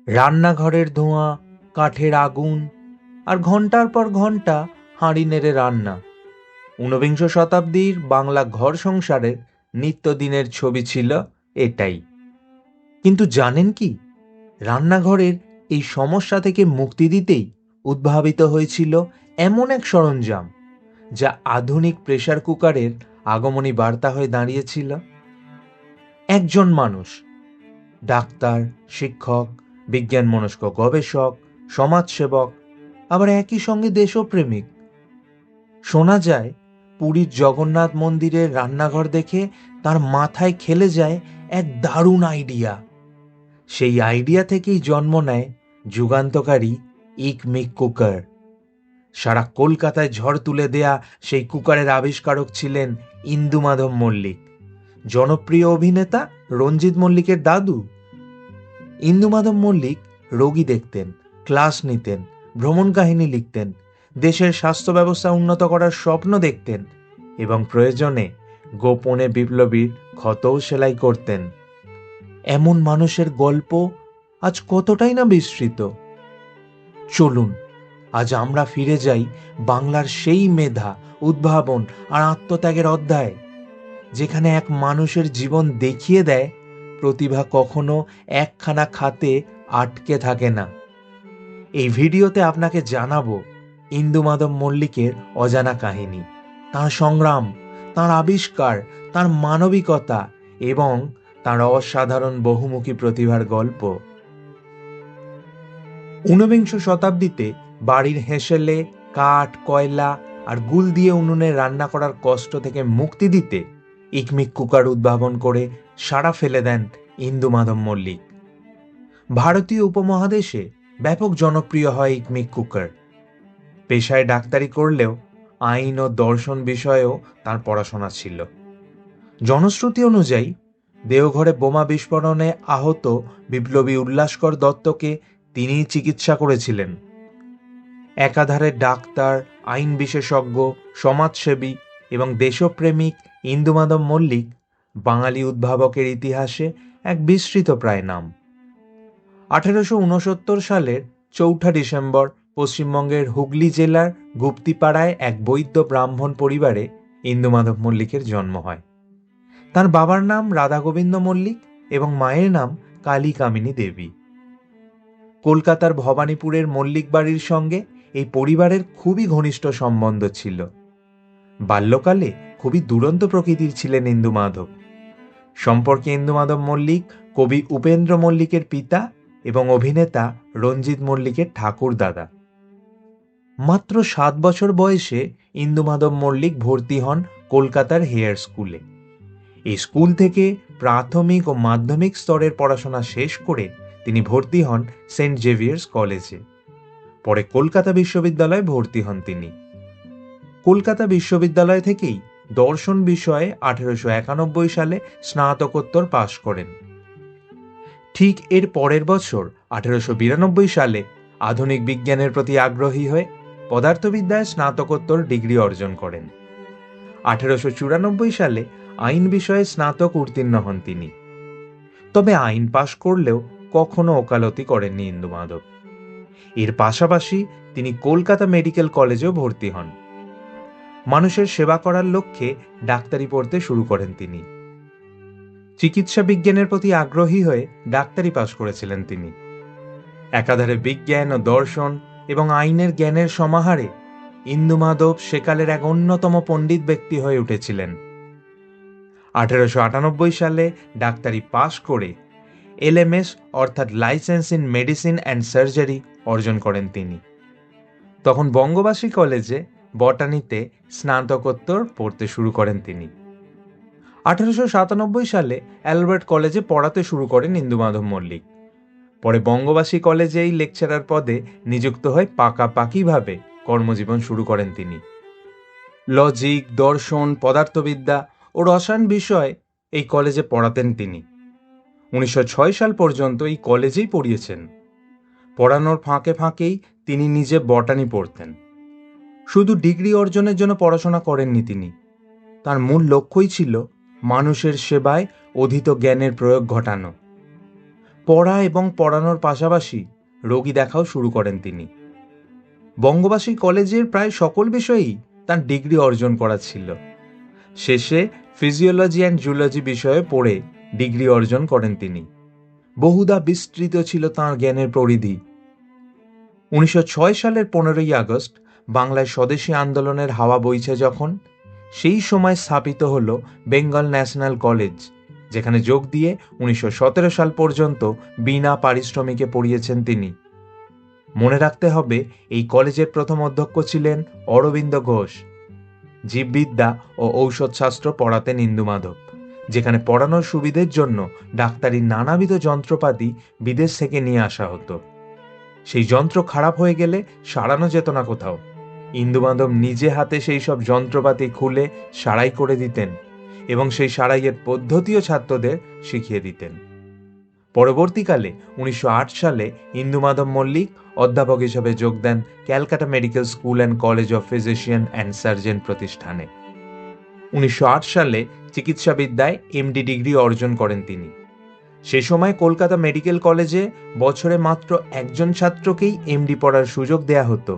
রান্নাঘরের ধোঁয়া, কাঠের আগুন আর ঘন্টার পর ঘন্টা হাঁড়ি নেড়ে রান্না। ঊনবিংশ শতাব্দীর বাংলা ঘর সংসারের নিত্যদিনের ছবি ছিল এটাই। কিন্তু জানেন কি, রান্নাঘরের এই সমস্যা থেকে মুক্তি দিতেই উদ্ভাবিত হয়েছিল এমন এক সরঞ্জাম, যা আধুনিক প্রেসার কুকারের আগমনী বার্তা হয়ে দাঁড়িয়েছিল। একজন মানুষ, ডাক্তার, শিক্ষক, বিজ্ঞানমনস্ক গবেষক, সমাজসেবক, আবার একই সঙ্গে দেশপ্রেমিক। শোনা যায়, পুরীর জগন্নাথ মন্দিরের রান্নাঘর দেখে তার মাথায় খেলে যায় এক দারুণ আইডিয়া। সেই আইডিয়া থেকেই জন্ম নেয় যুগান্তকারী ইকমিক কুকার। সারা কলকাতায় ঝড় তুলে দেয়া সেই কুকারের আবিষ্কারক ছিলেন ইন্দুমাধব মল্লিক, জনপ্রিয় অভিনেতা রঞ্জিত মল্লিকের দাদু। ইন্দুমাধব মল্লিক রোগী দেখতেন, ক্লাস নিতেন, ভ্রমণ কাহিনী লিখতেন, দেশের স্বাস্থ্য ব্যবস্থা উন্নত করার স্বপ্ন দেখতেন এবং প্রয়োজনে গোপনে বিপ্লবীর ক্ষতও সেলাই করতেন। এমন মানুষের গল্প আজ কতটাই না বিস্তৃত। চলুন আজ আমরা ফিরে যাই বাংলার সেই মেধা, উদ্ভাবন আর আত্মত্যাগের অধ্যায়, যেখানে এক মানুষের জীবন দেখিয়ে দেয় প্রতিভা কখনো একখানা খাতে আটকে থাকে না। এই ভিডিওতে আপনাকে জানাবো ইন্দুমাধব মল্লিকের অজানা কাহিনী, তার সংগ্রাম, তার আবিষ্কার, তার মানবিকতা এবং তার অসাধারণ বহুমুখী প্রতিভার গল্প। ঊনবিংশ শতাব্দীতে বাড়ির হেঁসেলে কাঠ, কয়লা আর গুল দিয়ে উনুনে রান্না করার কষ্ট থেকে মুক্তি দিতে ইকমিক কুকার উদ্ভাবন করে সাড়া ফেলে দেন ইন্দুমাধব মল্লিক। ভারতীয় উপমহাদেশে ব্যাপক জনপ্রিয় হয় ইকমিক কুকার। পেশায় ডাক্তারি করলেও আইন ও দর্শন বিষয়েও তার পড়াশোনা ছিল। জনশ্রুতি অনুযায়ী দেওঘরে বোমা বিস্ফোরণে আহত বিপ্লবী উল্লাসকর দত্তকে তিনিই চিকিৎসা করেছিলেন। একাধারে ডাক্তার, আইন বিশেষজ্ঞ, সমাজসেবী এবং দেশপ্রেমিক ইন্দুমাধব মল্লিক বাঙালি উদ্ভাবকের ইতিহাসে এক বিস্মৃত প্রায় নাম। 1869 সালের 4 ডিসেম্বর পশ্চিমবঙ্গের হুগলি জেলার গুপ্তিপাড়ায় এক বৈদ্য ব্রাহ্মণ পরিবারে ইন্দুমাধব মল্লিকের জন্ম হয়। তার বাবার নাম রাধা গোবিন্দ মল্লিক এবং মায়ের নাম কালী কামিনী দেবী। কলকাতার ভবানীপুরের মল্লিক বাড়ির সঙ্গে এই পরিবারের খুবই ঘনিষ্ঠ সম্বন্ধ ছিল। বাল্যকালে খুবই দুরন্ত প্রকৃতির ছিলেন ইন্দুমাধব। সম্পর্কে ইন্দুমাধব মল্লিক কবি উপেন্দ্র মল্লিকের পিতা এবং অভিনেতা রঞ্জিত মল্লিকের ঠাকুর দাদা। মাত্র 7 বছর বয়সে ইন্দুমাধব মল্লিক ভর্তি হন কলকাতার হেয়ার স্কুলে। এই স্কুল থেকে প্রাথমিক ও মাধ্যমিক স্তরের পড়াশোনা শেষ করে তিনি ভর্তি হন সেন্ট জেভিয়ার্স কলেজে। পরে কলকাতা বিশ্ববিদ্যালয়ে ভর্তি হন তিনি। কলকাতা বিশ্ববিদ্যালয় থেকেই দর্শন বিষয়ে 1891 সালে স্নাতকোত্তর পাশ করেন। ঠিক এর পরের বছর 1892 সালে আধুনিক বিজ্ঞানের প্রতি আগ্রহী হয়ে পদার্থবিদ্যায় স্নাতকোত্তর ডিগ্রি অর্জন করেন। 1894 সালে আইন বিষয়ে স্নাতক উত্তীর্ণ হন তিনি। তবে আইন পাশ করলেও কখনো ওকালতি করেননি ইন্দুমাধব। এর পাশাপাশি তিনি কলকাতা মেডিকেল কলেজেও ভর্তি হন। মানুষের সেবা করার লক্ষ্যে ডাক্তারি পড়তে শুরু করেন তিনি। চিকিৎসা বিজ্ঞানের প্রতি আগ্রহী হয়ে ডাক্তারি পাশ করেছিলেন তিনি। একাধারে বিজ্ঞান ও দর্শন এবং আইনের জ্ঞানের সমাহারে ইন্দুমাধব সেকালের এক অন্যতম পণ্ডিত ব্যক্তি হয়ে উঠেছিলেন। 1898 সালে ডাক্তারি পাশ করে LMS অর্থাৎ licence in medicine and surgery অর্জন করেন তিনি। তখন বঙ্গবাসী কলেজে বটানিতে স্নাতকোত্তর পড়তে শুরু করেন তিনি। 1897 সালে অ্যালবার্ট কলেজে পড়াতে শুরু করেন ইন্দুমাধব মল্লিক। পরে বঙ্গবাসী কলেজেই লেকচারার পদে নিযুক্ত হয়ে পাকাপাকিভাবে কর্মজীবন শুরু করেন তিনি। লজিক, দর্শন, পদার্থবিদ্যা ও রসায়ন বিষয় এই কলেজে পড়াতেন তিনি। 1906 সাল পর্যন্ত এই কলেজেই পড়িয়েছেন। পড়ানোর ফাঁকে ফাঁকেই তিনি নিজে বটানি পড়তেন। শুধু ডিগ্রি অর্জনের জন্য পড়াশোনা করেননি তিনি। তার মূল লক্ষ্যই ছিল মানুষের সেবায় অধীত জ্ঞানের প্রয়োগ ঘটানো। পড়া এবং পড়ানোর পাশাপাশি রোগী দেখাও শুরু করেন তিনি। বঙ্গবাসী কলেজের প্রায় সকল বিষয়েই তার ডিগ্রি অর্জন করা ছিল। শেষে ফিজিওলজি অ্যান্ড জুলজি বিষয়ে পড়ে ডিগ্রি অর্জন করেন তিনি। বহুধা বিস্তৃত ছিল তাঁর জ্ঞানের পরিধি। 1906 সালের 15ই আগস্ট বাংলায় স্বদেশী আন্দোলনের হাওয়া বইছে যখন, সেই সময় স্থাপিত হল বেঙ্গল ন্যাশনাল কলেজ, যেখানে যোগ দিয়ে 1917 সাল পর্যন্ত বিনা পারিশ্রমিকে পড়িয়েছেন তিনি। মনে রাখতে হবে, এই কলেজের প্রথম অধ্যক্ষ ছিলেন অরবিন্দ ঘোষ। জীববিদ্যা ও ঔষধশাস্ত্র পড়াতেন ইন্দুমাধব, যেখানে পড়ানোর সুবিধের জন্য ডাক্তারির নানাবিধ যন্ত্রপাতি বিদেশ থেকে নিয়ে আসা হতো। সেই যন্ত্র খারাপ হয়ে গেলে সারানো যেত না কোথাও, ইন্দুমাধব নিজে হাতে সেই সব যন্ত্রপাতি খুলে সারাই করে দিতেন এবং সেই সারাইয়ের পদ্ধতিও ছাত্রদের শিখিয়ে দিতেন। পরবর্তীকালে 1908 সালে ইন্দুমাধব মল্লিক অধ্যাপক হিসেবে যোগ দেন Calcutta medical school and college of physician and surgeon প্রতিষ্ঠানে। 1908 সালে চিকিৎসাবিদ্যায় এমডি ডিগ্রি অর্জন করেন তিনি। সে সময় কলকাতা মেডিকেল কলেজে বছরে মাত্র একজন ছাত্রকেই এমডি পড়ার সুযোগ দেয়া হতো,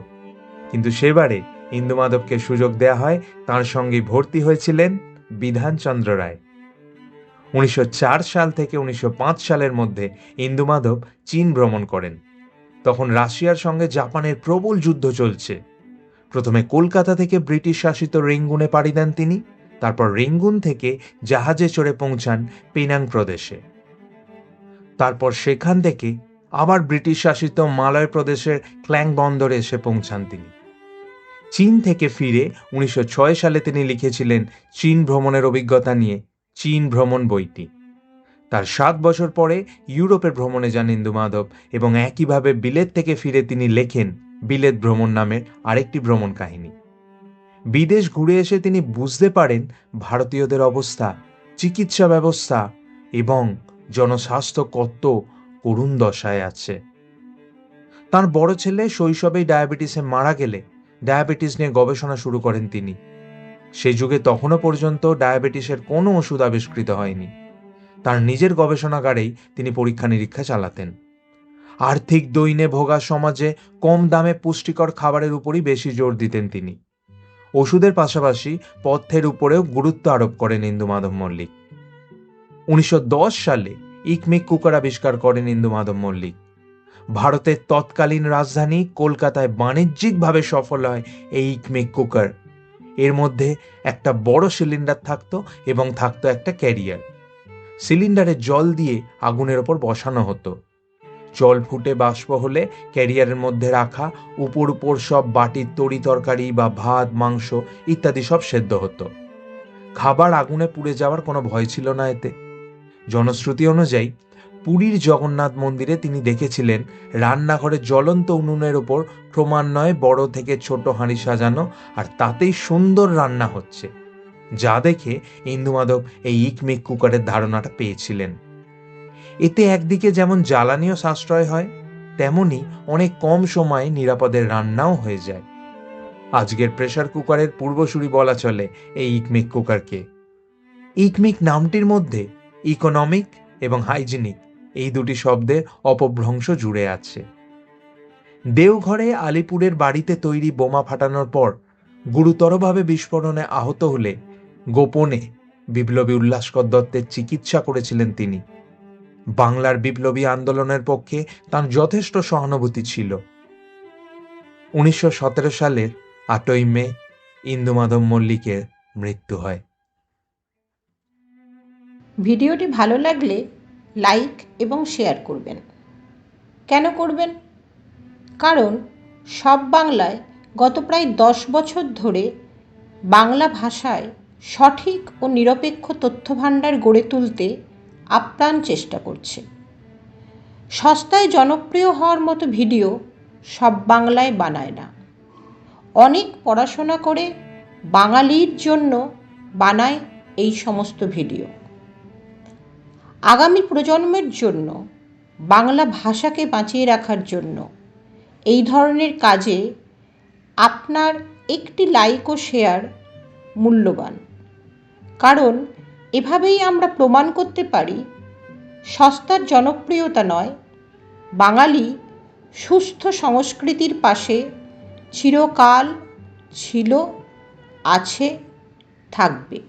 কিন্তু সেবারে ইন্দুমাধবকে সুযোগ দেয়া হয়, তার সঙ্গে ভর্তি হয়েছিলেন বিধানচন্দ্র রায়। 1904 সাল থেকে 1905 সালের মধ্যে ইন্দুমাধব চীন ভ্রমণ করেন। তখন রাশিয়ার সঙ্গে জাপানের প্রবল যুদ্ধ চলছে। প্রথমে কলকাতা থেকে ব্রিটিশ শাসিত রেঙ্গুনে পাড়ি দেন তিনি, তারপর রেঙ্গুন থেকে জাহাজে চড়ে পৌঁছান পেনাং প্রদেশে। তারপর সেখান থেকে আবার ব্রিটিশ শাসিত মালয় প্রদেশের ক্ল্যাং বন্দরে এসে পৌঁছান তিনি। চীন থেকে ফিরে 1906 সালে তিনি লিখেছিলেন চীন ভ্রমণের অভিজ্ঞতা নিয়ে চীন ভ্রমণ বইটি। তার 7 বছর পরে ইউরোপের ভ্রমণে যান ইন্দুমাধব এবং একইভাবে বিলেত থেকে ফিরে তিনি লেখেন বিলেত ভ্রমণ নামের আরেকটি ভ্রমণ কাহিনী। বিদেশ ঘুরে এসে তিনি বুঝতে পারেন ভারতীয়দের অবস্থা, চিকিৎসা ব্যবস্থা এবং জনস্বাস্থ্য কত করুণ দশায় আছে। তার বড় ছেলে শৈশবেই ডায়াবেটিসে মারা গেলে ডায়াবেটিস নিয়ে গবেষণা শুরু করেন তিনি। সে যুগে তখনও পর্যন্ত ডায়াবেটিসের কোনো ওষুধ আবিষ্কৃত হয়নি। তার নিজের গবেষণাগারেই তিনি পরীক্ষা নিরীক্ষা চালাতেন। আর্থিক দৈন্যে ভোগা সমাজে কম দামে পুষ্টিকর খাবারের উপরই বেশি জোর দিতেন তিনি। ওষুধের পাশাপাশি পথ্যের উপরেও গুরুত্ব আরোপ করেন ইন্দুমাধব মল্লিক। 1910 সালে ইকমিক কুকার আবিষ্কার করেন ইন্দুমাধব মল্লিক। ভারতের তৎকালীন রাজধানী কলকাতায় বাণিজ্যিকভাবে সফল হয় এই ইকমিক কুকার। এর মধ্যে একটা বড় সিলিন্ডার থাকতো এবং থাকতো একটা ক্যারিয়ার। সিলিন্ডারে জল দিয়ে আগুনের ওপর বসানো হতো। জল ফুটে বাষ্প হলে ক্যারিয়ারের মধ্যে রাখা উপর সব বাটির তরি তরকারি বা ভাত, মাংস ইত্যাদি সব সেদ্ধ হতো। খাবার আগুনে পুড়ে যাওয়ার কোনো ভয় ছিল না এতে। জনশ্রুতি অনুযায়ী পুরীর জগন্নাথ মন্দিরে তিনি দেখেছিলেন রান্নাঘরে জ্বলন্ত উনুনের ওপর ক্রমান্বয়ে বড় থেকে ছোট হাঁড়ি সাজানো, আর তাতেই সুন্দর রান্না হচ্ছে, যা দেখে ইন্দুমাধব এই ইকমিক কুকারের ধারণাটা পেয়েছিলেন। এতে একদিকে যেমন জ্বালানিও সাশ্রয় হয়, তেমনি অনেক কম সময়ে নিরাপদে রান্নাও হয়ে যায়। আজকের প্রেসার কুকারের পূর্বসূরি বলা চলে এই ইকমিক কুকারকে। ইকমিক নামটির মধ্যে ইকোনমিক এবং হাইজিনিক এই দুটি শব্দের অপভ্রংশ জুড়ে আছে। দেওঘরে আলিপুরের বাড়িতে তৈরি বোমা ফাটানোর পর গুরুতরভাবে বিস্ফোরণে আহত হলে গোপনে বিপ্লবী উল্লাসকর দত্তের চিকিৎসা করেছিলেন তিনি। বাংলার বিপ্লবী আন্দোলনের পক্ষে তার যথেষ্ট সহানুভূতি ছিল। 1917 সালের 8ই মে ইন্দুমাধব মল্লিকের মৃত্যু হয়। ভিডিওটি ভালো লাগলে লাইক এবং শেয়ার করবেন। কেন করবেন? কারণ সব বাংলায় গত প্রায় 10 বছর ধরে বাংলা ভাষায় সঠিক ও নিরপেক্ষ তথ্যভাণ্ডার গড়ে তুলতে আপ্রাণ চেষ্টা করছে। সস্তায় জনপ্রিয় হওয়ার মতো ভিডিও সব বাংলায় বানায় না। অনেক পড়াশোনা করে বাঙালির জন্য বানায় এই সমস্ত ভিডিও। আগামী প্রজন্মের জন্য বাংলা ভাষাকে বাঁচিয়ে রাখার জন্য এই ধরনের কাজে আপনার একটি লাইক ও শেয়ার মূল্যবান। কারণ এভাবেই আমরা প্রমাণ করতে পারি সস্তার জনপ্রিয়তা নয়, বাঙালি সুস্থ সংস্কৃতির পাশে চিরকাল ছিল, আছে, থাকবে।